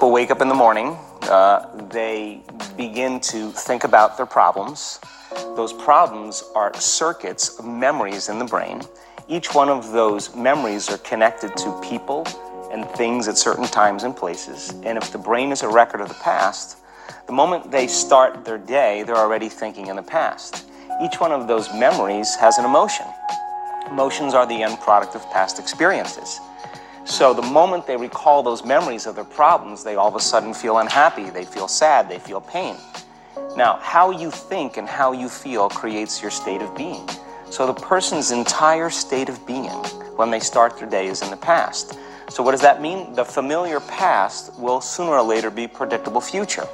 people wake up in the morning, they begin to think about their problems. Those problems are circuits of memories in the brain. Each one of those memories are connected to people and things at certain times and places. And if the brain is a record of the past, the moment they start their day, they're already thinking in the past. Each one of those memories has an emotion. Emotions are the end product of past experiences. So the moment they recall those memories of their problems, they all of a sudden feel unhappy, they feel sad, they feel pain. Now, how you think and how you feel creates your state of being. So the person's entire state of being when they start their day is in the past. So what does that mean? The familiar past will sooner or later be predictable future.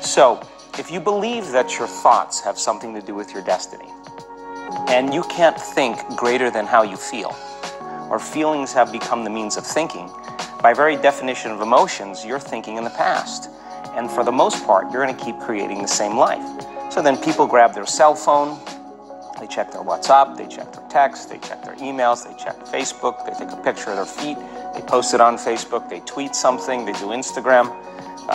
So if you believe that your thoughts have something to do with your destiny, and you can't think greater than how you feel, or feelings have become the means of thinking, by very definition of emotions, you're thinking in the past. And for the most part, you're going to keep creating the same life. So then people grab their cell phone, they check their WhatsApp, they check their text, they check their emails, they check Facebook, they take a picture of their feet, they post it on Facebook, they tweet something, they do Instagram,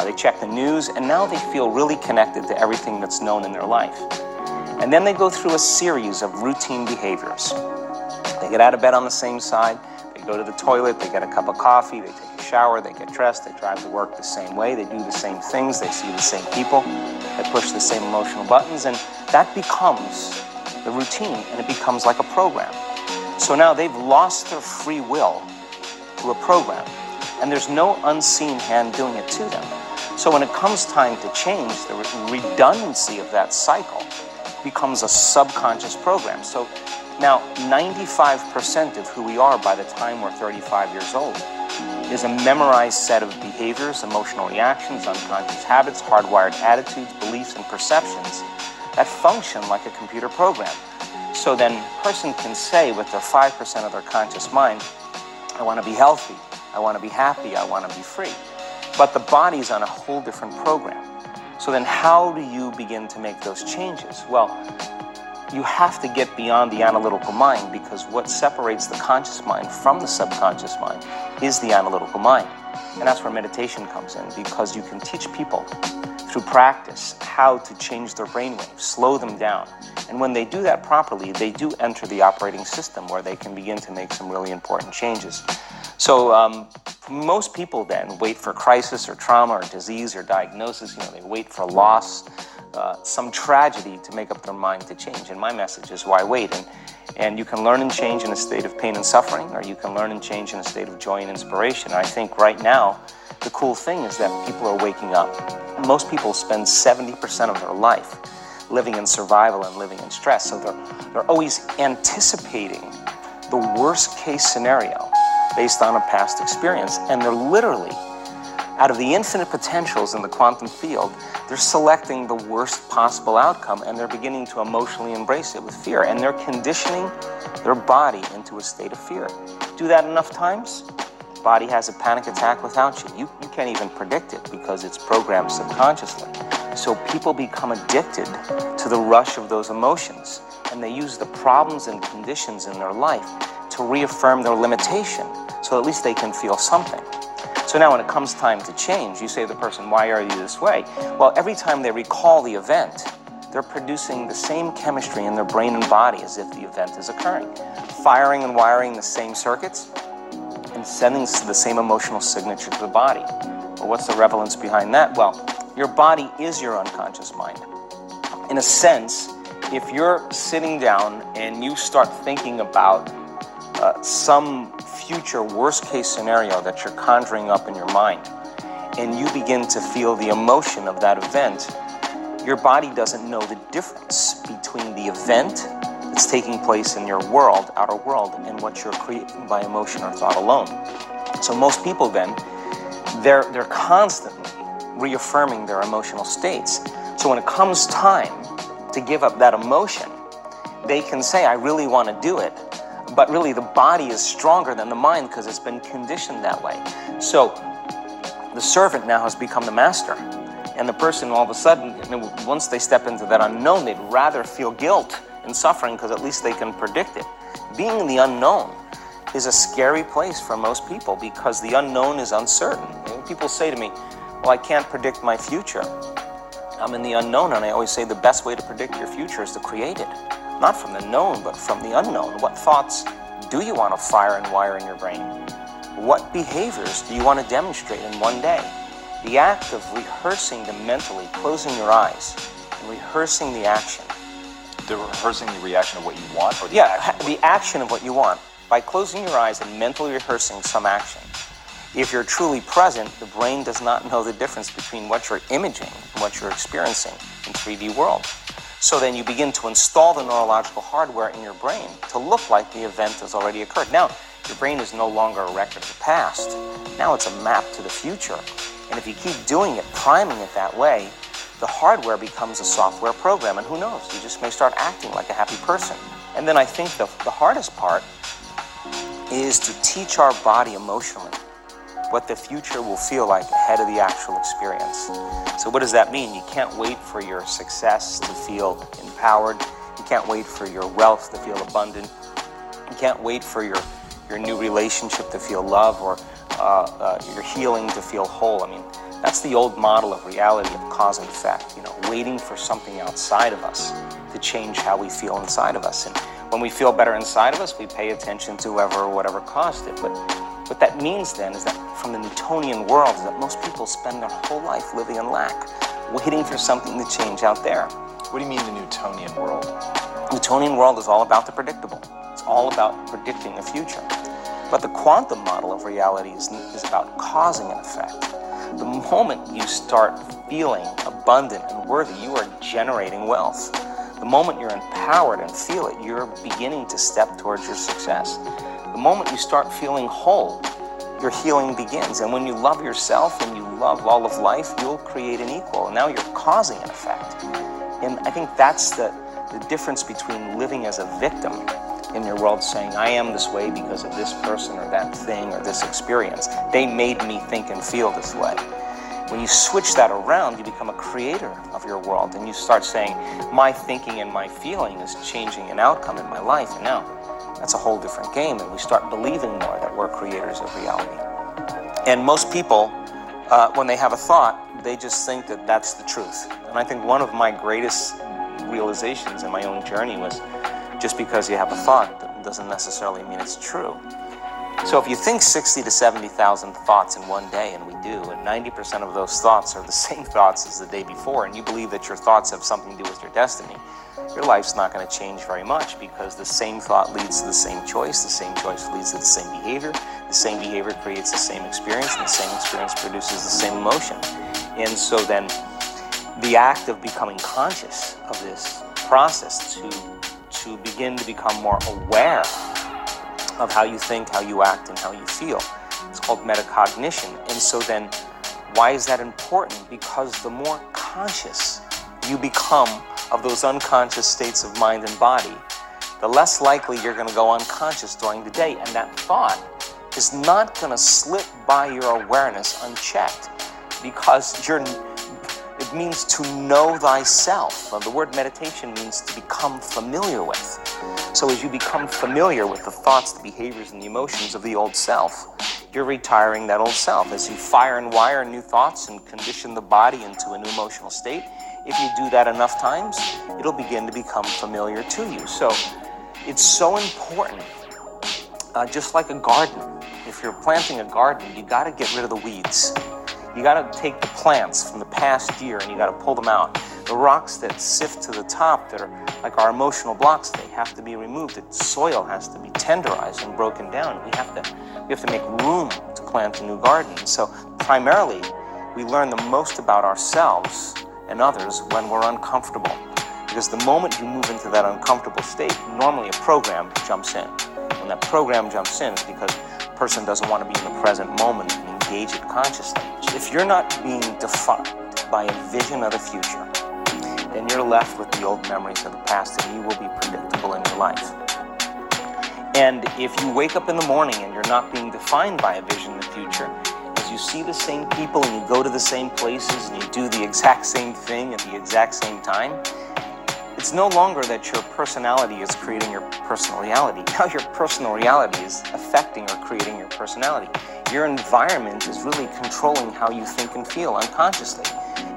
they check the news, and now they feel really connected to everything that's known in their life. And then they go through a series of routine behaviors. They get out of bed on the same side, they go to the toilet, they get a cup of coffee, they take a shower, they get dressed, they drive to work the same way, they do the same things, they see the same people, they push the same emotional buttons, and that becomes the routine, and it becomes like a program. So now they've lost their free will to a program, and there's no unseen hand doing it to them. So when it comes time to change, the redundancy of that cycle becomes a subconscious program. So now 95% of who we are by the time we're 35 years old is a memorized set of behaviors, emotional reactions, unconscious habits, hardwired attitudes, beliefs, and perceptions that function like a computer program. So then a person can say with their 5% of their conscious mind, I want to be healthy, I want to be happy, I want to be free. But the body's on a whole different program. So then how do you begin to make those changes? Well, you have to get beyond the analytical mind, because what separates the conscious mind from the subconscious mind is the analytical mind. And that's where meditation comes in, because you can teach people through practice how to change their brainwaves, slow them down. And when they do that properly, they do enter the operating system where they can begin to make some really important changes. So most people then wait for crisis or trauma or disease or diagnosis. They wait for loss, some tragedy to make up their mind to change. And my message is, why wait? And you can learn and change in a state of pain and suffering, or you can learn and change in a state of joy and inspiration. And I think right now, the cool thing is that people are waking up. Most people spend 70% of their life living in survival and living in stress. So they're always anticipating the worst case scenario based on a past experience. And they're literally, out of the infinite potentials in the quantum field, they're selecting the worst possible outcome, and they're beginning to emotionally embrace it with fear. And they're conditioning their body into a state of fear. Do that enough times, the body has a panic attack without you. You can't even predict it because it's programmed subconsciously. So people become addicted to the rush of those emotions, and they use the problems and conditions in their life to reaffirm their limitation, so at least they can feel something. So now when it comes time to change, you say to the person, why are you this way? Well, every time they recall the event, they're producing the same chemistry in their brain and body as if the event is occurring, firing and wiring the same circuits and sending the same emotional signature to the body. Well, what's the relevance behind that? Well, your body is your unconscious mind. In a sense, if you're sitting down and you start thinking about some future worst-case scenario that you're conjuring up in your mind, and you begin to feel the emotion of that event, your body doesn't know the difference between the event that's taking place in your world, outer world, and what you're creating by emotion or thought alone. So most people then, they're constantly reaffirming their emotional states. So when it comes time to give up that emotion, they can say, I really want to do it, but really the body is stronger than the mind because it's been conditioned that way. So the servant now has become the master, and the person all of a sudden, once they step into that unknown, they'd rather feel guilt and suffering because at least they can predict it. Being in the unknown is a scary place for most people because the unknown is uncertain. And people say to me, well, I can't predict my future. I'm in the unknown, and I always say the best way to predict your future is to create it. Not from the known, but from the unknown. What thoughts do you want to fire and wire in your brain? What behaviors do you want to demonstrate in one day? The act of rehearsing them mentally, closing your eyes, and rehearsing the action. Rehearsing the reaction of what you want? Or the action of what you want. By closing your eyes and mentally rehearsing some action. If you're truly present, the brain does not know the difference between what you're imaging and what you're experiencing in 3D world. So then you begin to install the neurological hardware in your brain to look like the event has already occurred. Now, your brain is no longer a record of the past. Now it's a map to the future. And if you keep doing it, priming it that way, the hardware becomes a software program. And who knows, you just may start acting like a happy person. And then I think the hardest part is to teach our body emotionally what the future will feel like ahead of the actual experience. So what does that mean? You can't wait for your success to feel empowered. You can't wait for your wealth to feel abundant. You can't wait for your new relationship to feel love, or your healing to feel whole. I mean, that's the old model of reality of cause and effect, waiting for something outside of us to change how we feel inside of us. And when we feel better inside of us, we pay attention to whoever or whatever caused it. But what that means then is that from the Newtonian world is that most people spend their whole life living in lack, waiting for something to change out there. What do you mean the Newtonian world? Newtonian world is all about the predictable. It's all about predicting the future. But the quantum model of reality is about causing an effect. The moment you start feeling abundant and worthy, you are generating wealth. The moment you're empowered and feel it, you're beginning to step towards your success. The moment you start feeling whole, your healing begins. And when you love yourself and you love all of life, you'll create an equal. And now you're causing an effect. And I think that's the difference between living as a victim in your world, saying, I am this way because of this person or that thing or this experience. They made me think and feel this way. When you switch that around, you become a creator of your world, and you start saying, my thinking and my feeling is changing an outcome in my life. And now that's a whole different game, and we start believing more that we're creators of reality. And most people, when they have a thought, they just think that that's the truth. And I think one of my greatest realizations in my own journey was, just because you have a thought doesn't necessarily mean it's true. So if you think 60 to 70,000 thoughts in one day, and we do, and 90% of those thoughts are the same thoughts as the day before, and you believe that your thoughts have something to do with your destiny, your life's not going to change very much, because the same thought leads to the same choice leads to the same behavior creates the same experience, and the same experience produces the same emotion. And so then the act of becoming conscious of this process to begin to become more aware of how you think, how you act, and how you feel. It's called metacognition. And so then, why is that important? Because the more conscious you become of those unconscious states of mind and body, the less likely you're going to go unconscious during the day. And that thought is not going to slip by your awareness unchecked, because it means to know thyself. The word meditation means to become familiar with. So as you become familiar with the thoughts, the behaviors, and the emotions of the old self, you're retiring that old self. As you fire and wire new thoughts and condition the body into a new emotional state, if you do that enough times, it'll begin to become familiar to you. So it's so important, just like a garden. If you're planting a garden, you got to get rid of the weeds. You got to take the plants from the past year and you got to pull them out. The rocks that sift to the top that are like our emotional blocks, they have to be removed. The soil has to be tenderized and broken down. We have to make room to plant a new garden. So primarily, we learn the most about ourselves and others when we're uncomfortable. Because the moment you move into that uncomfortable state, normally a program jumps in. When that program jumps in, it's because the person doesn't want to be in the present moment and engage it consciously. If you're not being defined by a vision of the future, then you're left with the old memories of the past, and you will be predictable in your life. And if you wake up in the morning and you're not being defined by a vision of the future, as you see the same people and you go to the same places and you do the exact same thing at the exact same time, It's no longer that your personality is creating your personal reality. Now your personal reality is affecting or creating your personality. Your environment is really controlling how you think and feel unconsciously.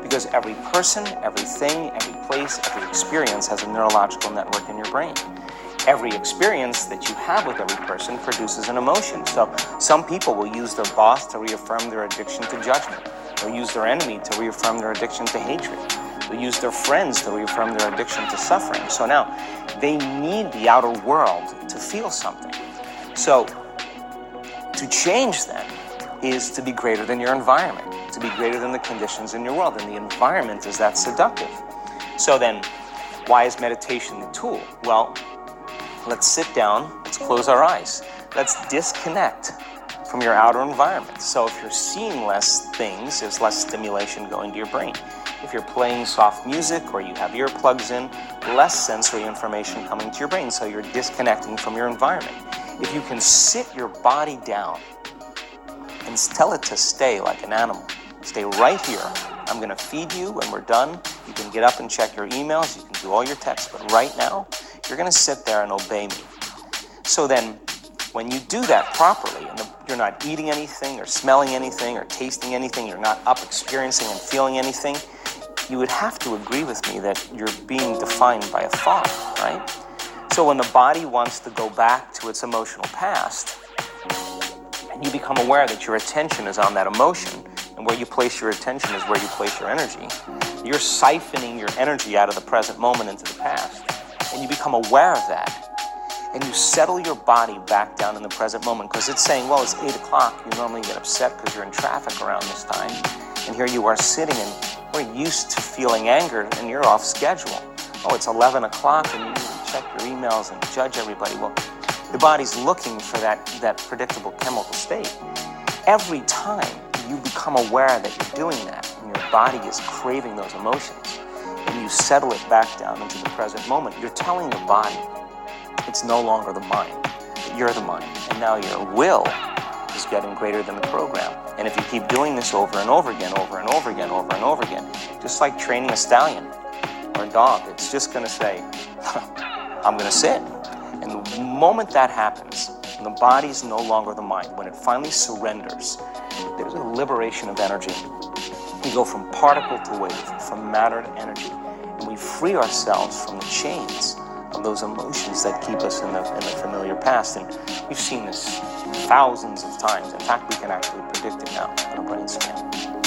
Because every person, everything, every place, every experience has a neurological network in your brain. Every experience that you have with every person produces an emotion. So some people will use their boss to reaffirm their addiction to judgment. They'll use their enemy to reaffirm their addiction to hatred. They'll use their friends to reaffirm their addiction to suffering. So now they need the outer world to feel something. So to change then is to be greater than your environment, to be greater than the conditions in your world. And the environment is that seductive. So then, why is meditation the tool? Well, let's sit down, let's close our eyes. Let's disconnect from your outer environment. So if you're seeing less things, there's less stimulation going to your brain. If you're playing soft music or you have earplugs in, less sensory information coming to your brain, so you're disconnecting from your environment. If you can sit your body down and tell it to stay like an animal, stay right here. I'm going to feed you when we're done. You can get up and check your emails, you can do all your texts, but right now, you're going to sit there and obey me. So then, when you do that properly, and you're not eating anything or smelling anything or tasting anything, you're not up experiencing and feeling anything, you would have to agree with me that you're being defined by a thought, right? So when the body wants to go back to its emotional past, and you become aware that your attention is on that emotion, and where you place your attention is where you place your energy, you're siphoning your energy out of the present moment into the past. And you become aware of that. And you settle your body back down in the present moment, because it's saying, well, it's 8 o'clock. You normally get upset because you're in traffic around this time. And here you are sitting, and we're used to feeling anger, and you're off schedule. Oh, it's 11 o'clock, and you check your emails and judge everybody. Well, the body's looking for that predictable chemical state. Every time you become aware that you're doing that, and your body is craving those emotions, and you settle it back down into the present moment, you're telling the body it's no longer the mind, that you're the mind. And now your will is getting greater than the program. And if you keep doing this over and over again, over and over again, over and over again, just like training a stallion or a dog, it's just going to say, I'm going to sit. And the moment that happens, and the body's no longer the mind, when it finally surrenders, there's a liberation of energy. We go from particle to wave, from matter to energy, and we free ourselves from the chains of those emotions that keep us in the familiar past. And we've seen this thousands of times. In fact, we can actually predict it now on a brain scan.